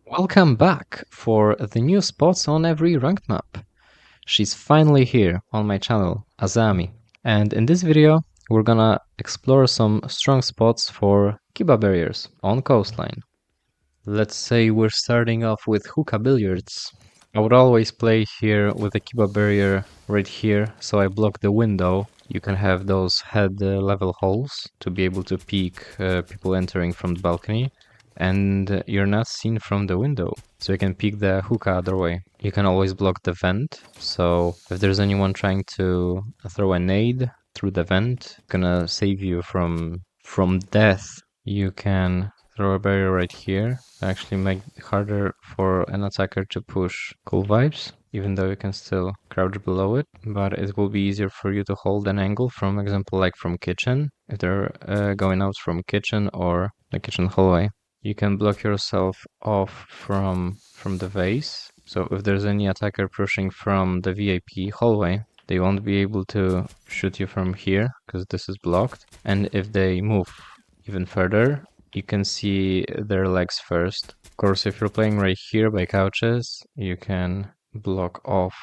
Welcome back for the new spots on every ranked map. She's finally here on my channel, Azami. And in this video, we're gonna explore some strong spots for Kiba barriers on Coastline. Let's say we're starting off with Hookah billiards. I would always play here with a Kiba barrier right here, so I block the window. You can have those head level holes to be able to peek people entering from the balcony. And you're not seen from the window, so you can peek the hookah other way. You can always block the vent, so if there's anyone trying to throw a nade through the vent, gonna save you from death. You can throw a barrier right here, actually make it harder for an attacker to push cool vibes, even though you can still crouch below it, but it will be easier for you to hold an angle, from example like from kitchen, if they're going out from kitchen or the kitchen hallway. You can block yourself off from the vase, so if there's any attacker pushing from the VIP hallway, they won't be able to shoot you from here, because this is blocked. And if they move even further, you can see their legs first. Of course, if you're playing right here by couches, you can block off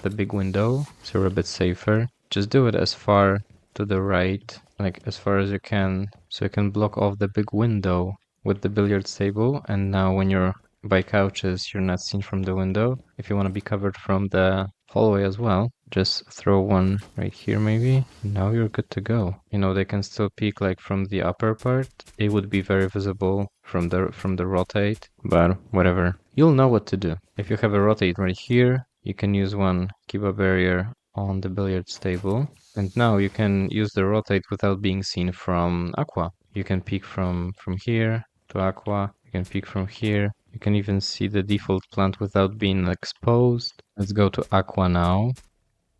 the big window, so you're a bit safer. Just do it as far to the right, like as far as you can, so you can block off the big window with the billiards table. And now when you're by couches, you're not seen from the window. If you want to be covered from the hallway as well, just throw one right here maybe. Now you're good to go. You know, they can still peek like from the upper part. It would be very visible from the rotate, but whatever. You'll know what to do. If you have a rotate right here, you can use one Kiba barrier on the billiards table. And now you can use the rotate without being seen from Aqua. You can peek from here to Aqua. You can peek from here. You can even see the default plant without being exposed. Let's go to Aqua now.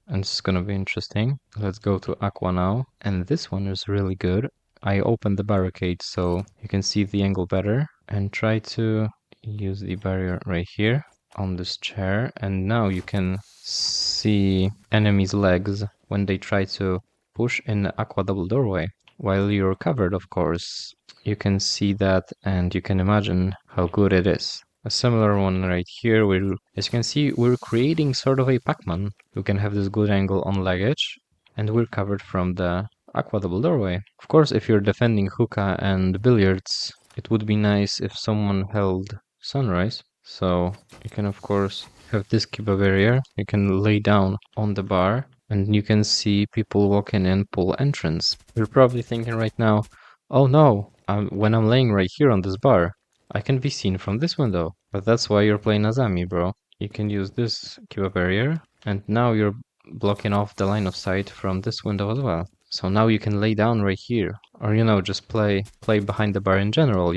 And it's gonna be interesting. Let's go to Aqua now. And this one is really good. I opened the barricade so you can see the angle better. And try to use the barrier right here on this chair. And now you can see enemies' legs when they try to push in the Aqua double doorway. While you're covered, of course, you can see that and you can imagine how good it is. A similar one right here, as you can see, we're creating sort of a Pac-Man who can have this good angle on luggage, and we're covered from the Aqua double doorway. Of course, if you're defending Hookah and billiards, it would be nice if someone held Sunrise. So you can, of course, have this Kiba barrier. You can lay down on the bar, and you can see people walking in, pull entrance. You're probably thinking right now, oh no, when I'm laying right here on this bar, I can be seen from this window. But that's why you're playing Azami, bro. You can use this Kiba barrier, and now you're blocking off the line of sight from this window as well. So now you can lay down right here, or just play behind the bar in general,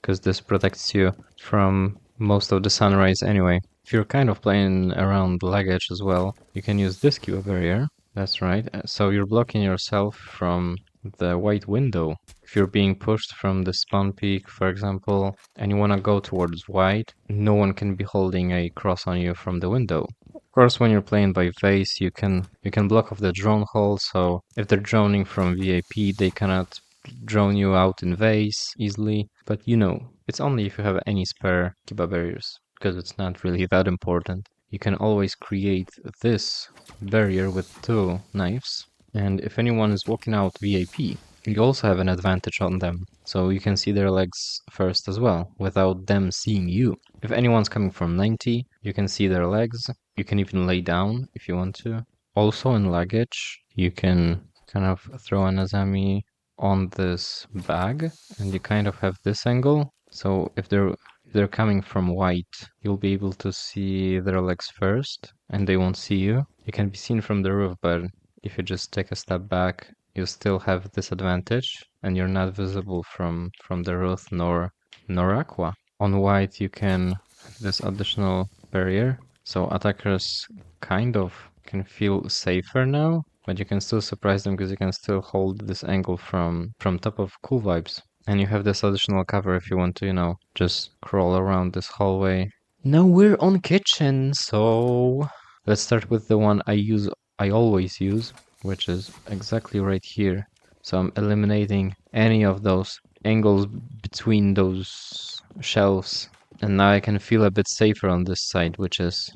because this protects you from most of the sunrise anyway. If you're kind of playing around luggage as well, you can use this Kiba barrier. That's right. So you're blocking yourself from the white window. If you're being pushed from the spawn peak, for example, and you want to go towards white, no one can be holding a cross on you from the window. Of course, when you're playing by vase, you can block off the drone hole, so if they're droning from VIP, they cannot drone you out in vase easily. But it's only if you have any spare Kiba barriers, because it's not really that important. You can always create this barrier with 2 knives, and if anyone is walking out VIP, you also have an advantage on them, so you can see their legs first as well, without them seeing you. If anyone's coming from 90, you can see their legs. You can even lay down if you want to. Also in luggage, you can kind of throw an Azami on this bag, and you kind of have this angle. So if they're coming from white, you'll be able to see their legs first, and they won't see you. You can be seen from the roof, but if you just take a step back, you still have this advantage, and you're not visible from the roof nor Aqua. On white, you can have this additional barrier, so attackers kind of can feel safer now, but you can still surprise them because you can still hold this angle from top of cool vibes. And you have this additional cover if you want to, just crawl around this hallway. Now we're on kitchen, so let's start with the one I always use, which is exactly right here. So I'm eliminating any of those angles between those shelves And now I can feel a bit safer on this side, which is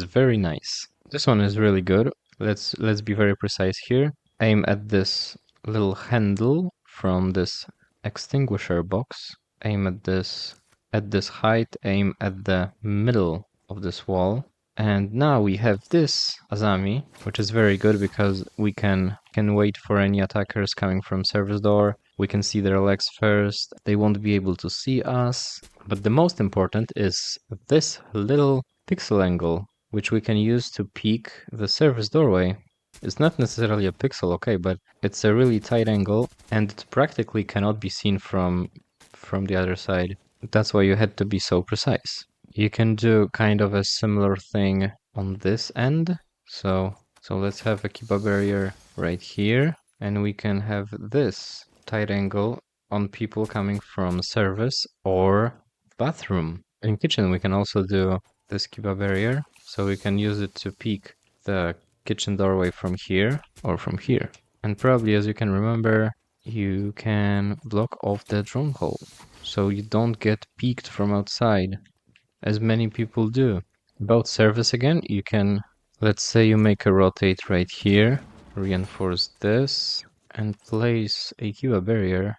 very nice. This one is really good. Let's be very precise here. Aim at this little handle from this extinguisher box. Aim at this height, aim at the middle of this wall. And now we have this Azami, which is very good because we can wait for any attackers coming from service door. We can see their legs first. They won't be able to see us. But the most important is this little pixel angle, which we can use to peek the service doorway. It's not necessarily a pixel, okay, but it's a really tight angle and it practically cannot be seen from the other side. That's why you had to be so precise. You can do kind of a similar thing on this end. So let's have a Kiba barrier right here, and we can have this tight angle on people coming from service or bathroom. In kitchen, we can also do this Kiba barrier, so we can use it to peek the kitchen doorway from here or from here. And probably, as you can remember, you can block off the drone hole, so you don't get peeked from outside, as many people do. About service again, you can, let's say you make a rotate right here, reinforce this, and place a Kiba barrier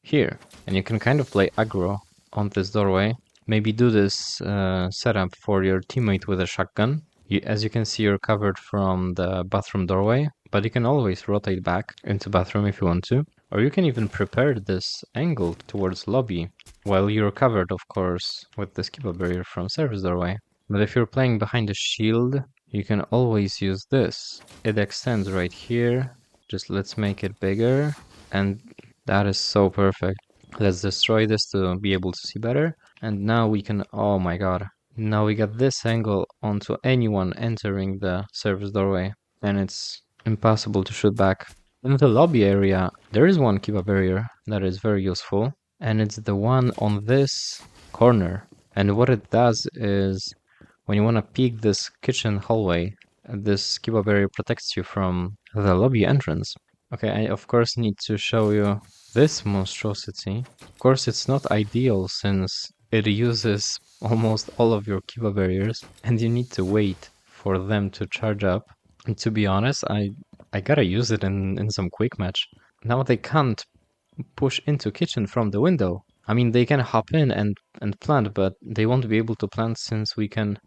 here. And you can kind of play aggro on this doorway. Maybe do this setup for your teammate with a shotgun. As you can see, you're covered from the bathroom doorway, but you can always rotate back into bathroom if you want to. Or you can even prepare this angle towards lobby, while you're covered, of course, with the Kiba barrier from service doorway. But if you're playing behind a shield, you can always use this. It extends right here. Just let's make it bigger. And that is so perfect. Let's destroy this to be able to see better. And now we can, oh my god. Now we got this angle onto anyone entering the service doorway. And it's impossible to shoot back. In the lobby area, there is one Kiba barrier that is very useful. And it's the one on this corner. And what it does is, when you want to peek this kitchen hallway, this Kiba barrier protects you from the lobby entrance. Okay, I of course need to show you this monstrosity. Of course, it's not ideal since it uses almost all of your Kiba barriers and you need to wait for them to charge up. And to be honest, I gotta use it in some quick match. Now they can't push into kitchen from the window. I mean, they can hop in and plant, but they won't be able to plant since we can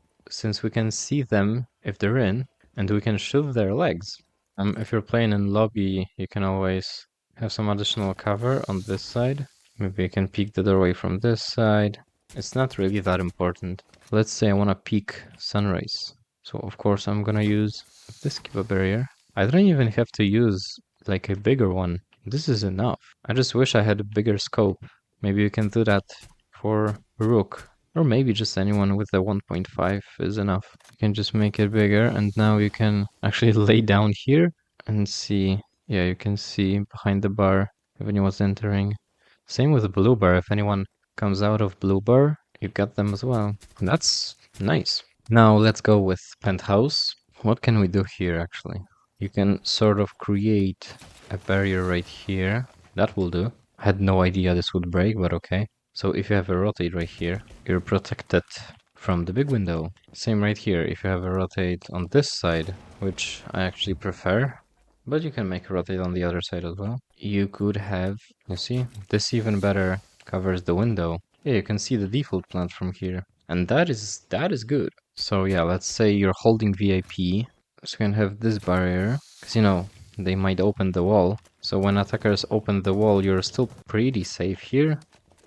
see them if they're in, and we can shoot their legs. If you're playing in lobby, you can always have some additional cover on this side. Maybe you can peek the doorway from this side. It's not really that important. Let's say I want to peek sunrise. So of course I'm gonna use this Kiba barrier. I don't even have to use like a bigger one. This is enough. I just wish I had a bigger scope. Maybe you can do that for Rook. Or maybe just anyone with a 1.5 is enough. You can just make it bigger, and now you can actually lay down here and see. Yeah, you can see behind the bar if anyone's entering. Same with the blue bar. If anyone comes out of blue bar, you got them as well. And that's nice. Now let's go with Penthouse. What can we do here actually? You can sort of create a barrier right here. That will do. I had no idea this would break, but okay. So if you have a rotate right here, you're protected from the big window. Same right here, if you have a rotate on this side, which I actually prefer, but you can make a rotate on the other side as well. You could have, you see, this even better covers the window. Yeah, you can see the default plant from here. And that is good. So yeah, let's say you're holding VIP, so you can have this barrier, because you know, they might open the wall. So when attackers open the wall, you're still pretty safe here.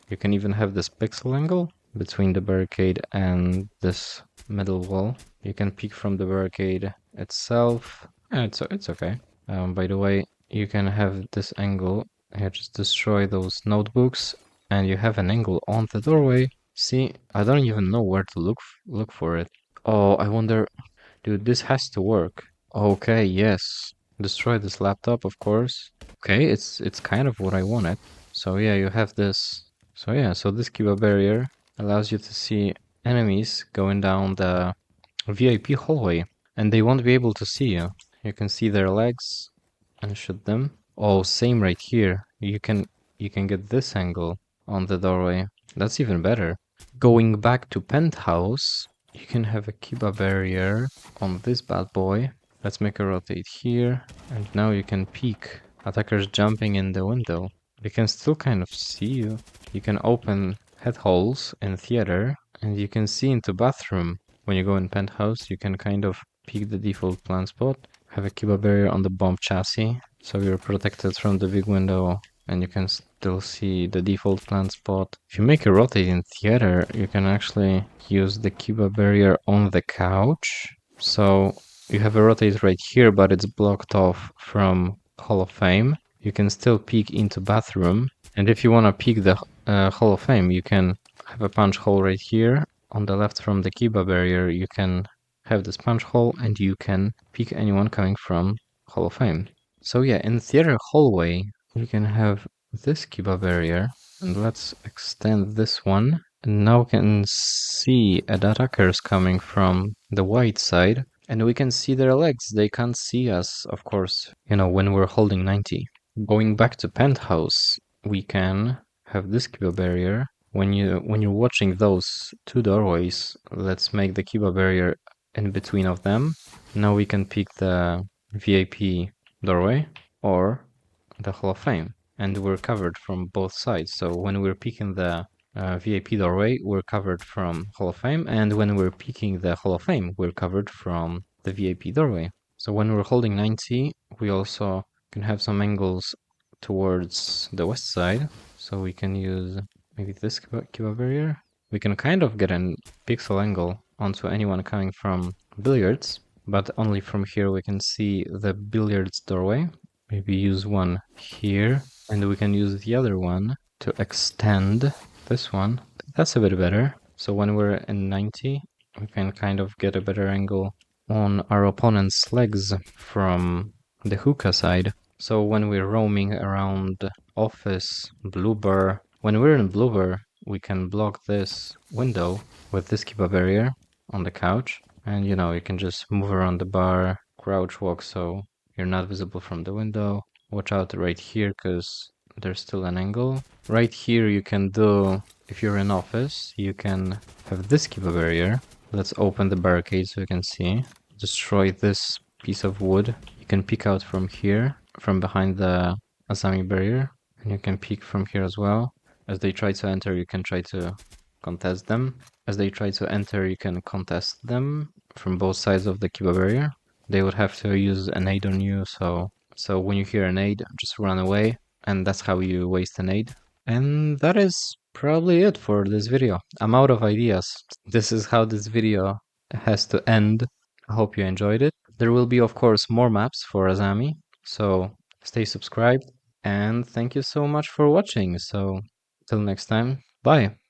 You can even have this pixel angle between the barricade and this middle wall. You can peek from the barricade itself. Yeah, it's okay. By the way, you can have this angle. Here, just destroy those notebooks, and you have an angle on the doorway. See, I don't even know where to look for it. Oh, I wonder, dude, this has to work. Okay, yes. Destroy this laptop, of course. Okay, it's kind of what I wanted. So yeah, you have this. So yeah, so this Kiba barrier allows you to see enemies going down the VIP hallway, and they won't be able to see you. You can see their legs and shoot them. Oh, same right here. You can get this angle on the doorway. That's even better. Going back to Penthouse, you can have a Kiba barrier on this bad boy. Let's make a rotate here, and now you can peek. Attackers jumping in the window. They can still kind of see you. You can open head holes in theater, and you can see into bathroom. When you go in Penthouse, you can kind of peek the default plan spot. Have a Kiba barrier on the bomb chassis, so you're protected from the big window and you can still see the default plan spot. If you make a rotate in theater, you can actually use the Kiba barrier on the couch. So you have a rotate right here, but it's blocked off from Hall of Fame. You can still peek into bathroom. And if you want to peek the Hall of Fame, you can have a punch hole right here. On the left from the Kiba barrier, you can have this punch hole and you can peek anyone coming from Hall of Fame. So yeah, in theater hallway, we can have this Kiba barrier, and let's extend this one. And now we can see attackers coming from the white side, and we can see their legs. They can't see us, of course, when we're holding 90. Going back to Penthouse, we can have this Kiba barrier. When you're watching those two doorways, let's make the Kiba barrier in between of them. Now we can pick the VIP doorway or the Hall of Fame, and we're covered from both sides. So when we're picking the VIP doorway, we're covered from Hall of Fame, and when we're picking the Hall of Fame, we're covered from the VIP doorway. So when we're holding 90, we also can have some angles towards the west side. So we can use maybe this Kiba barrier. We can kind of get a pixel angle onto anyone coming from billiards, but only from here we can see the billiards doorway. Maybe use one here, and we can use the other one to extend this one. That's a bit better. So when we're in 90, we can kind of get a better angle on our opponent's legs from the hookah side. So when we're roaming around office, blue bar, when we're in blue bar, we can block this window with this Kiba barrier on the couch. And you can just move around the bar, crouch walk, so you're not visible from the window. Watch out right here because there's still an angle. Right here you can do, if you're in office, you can have this Kiba barrier. Let's open the barricade so you can see. Destroy this piece of wood. You can peek out from here, from behind the Azami barrier. And you can peek from here as well. As they try to enter, you can try to contest them. As they try to enter, you can contest them from both sides of the Kiba barrier. They would have to use an aid on you, so when you hear an aid, just run away, and that's how you waste an aid. And that is probably it for this video. I'm out of ideas. This is how this video has to end. I hope you enjoyed it. There will be, of course, more maps for Azami, so stay subscribed, and thank you so much for watching. So, till next time, bye!